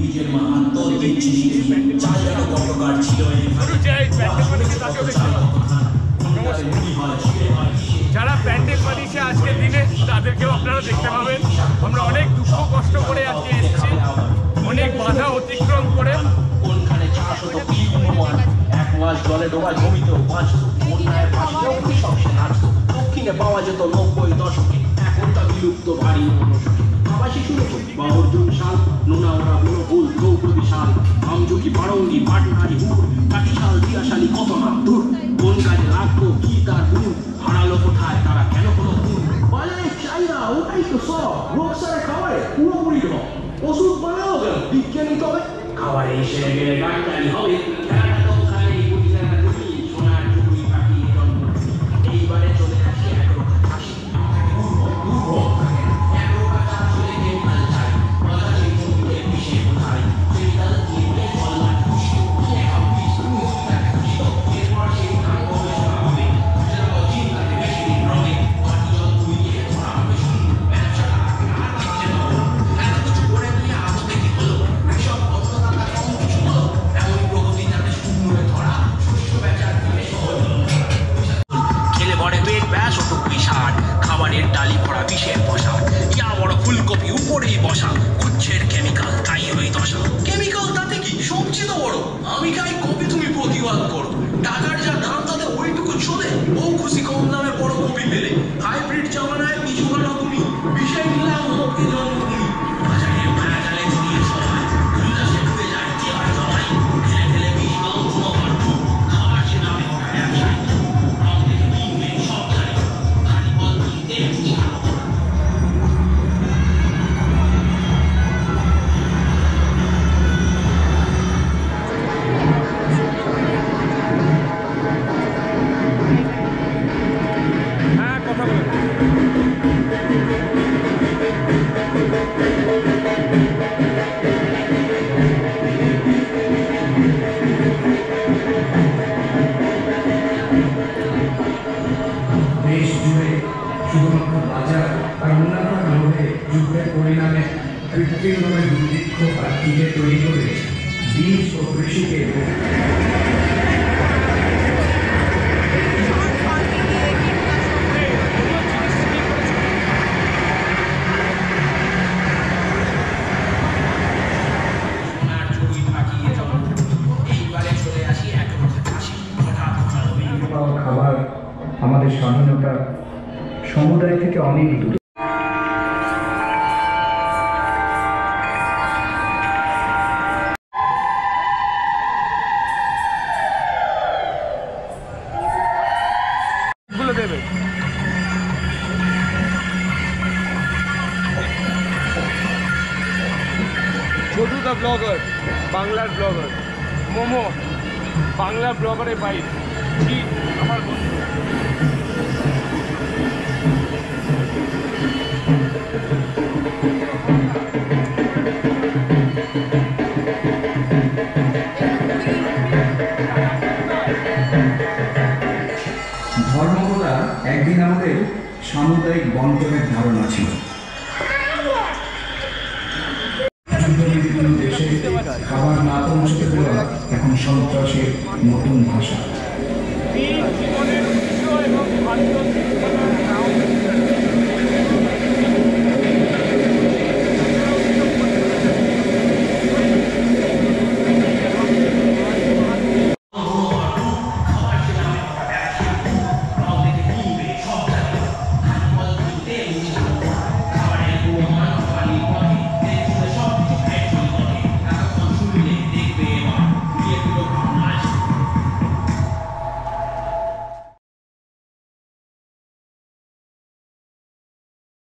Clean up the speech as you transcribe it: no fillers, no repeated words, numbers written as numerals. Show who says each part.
Speaker 1: নিজের মাহাত্ম চাল যেন কতকার ছিল
Speaker 2: যারা প্যান্ডেল বানিয়েছে আজকের দিনে তাদেরকেও আপনারা দেখতে পাবেন। আমরা অনেক দুঃখ কষ্ট করে আজকে এসেছি, অনেক বাধা অতিক্রম করে।
Speaker 1: কোনখানে 420 এক মাস জলে ডোবা জমিত দক্ষিণে পাওয়া যেত 90 দশকে, এখন তা বিলুপ্ত ভারী মনস্কে। আবাসী শুরু বা অর্জুন শাল, নোনাওড়া বনফুল দ্রৌপদী শাল, আমঝুকি বারঙ্গি পাটনারি হুর, কাটিশাল দিয়াশালী কত নাম দূর। কোন কাজে লাগতো কি তার গুণ, হারালো কোথায় তারা কেন কোনো গুণ। বাজারে চাই না ওটাই তো সব, রোগ সারা খাবারে পুরোপুরি ঢক। ওষুধ বানাও কেন বিজ্ঞানী তবে, খাবারে এসে গেলে ডাক্তারি হবে। এইবারে চলে আসি খাবারের ডালি ভরা বিষের বসা, ইয়া বড় ফুলকপি উপরেই বসা, উচ্ছের কেমিক্যাল তাই ওই দশা। কেমিক্যাল তাতে কি, সবজি তো বড়, আমি খাই কপি তুমি প্রতিবাদ করো। টাকার যা দাম তাতে ওইটুকু চলে, ও খুশি কম দামে বড় কপি পেলে। হাইব্রিড জামানায় পিছু কাটো তুমি, বিষয় নিলাম ওকে জন্মভূমি। বাজারে মায়া জালে জড়িয়ে সবাই, উল্লাসে ডুবে যায় টিয়ার জমাই, ঢেলে ঢেলে বিষ মাংস ভরপুর, খাবার সে নামে ওঠা ব্যবসায়ী। রং দেখে কিনবে সব খাই, খালি বল কিনতে
Speaker 3: দেশ জুড়ে শুধুমাত্র বাজার আর অন্যান্য লোভে যুদ্ধের পরিণামে কৃত্রিমভাবে দুর্ভিক্ষ আর খিদে তৈরি করে বীজ ও কৃষিকে খাবার আমাদের স্বাধীনতা সমুদায় থেকে অনেক দূরে।
Speaker 2: ছোটু দা ব্লগার, বাংলার ব্লগার, মোমো বাংলা ব্লগারের বাইক, জিৎ আমার বন্ধু।
Speaker 3: ধর্মকলা একদিন আমাদের সামুদায়িক বন্টনের ধারণা ছিল। দেশে খাবার না পৌঁছতে দেওয়া এখন সন্ত্রাসের নতুন ভাষা।
Speaker 2: জীবনের উৎস এবং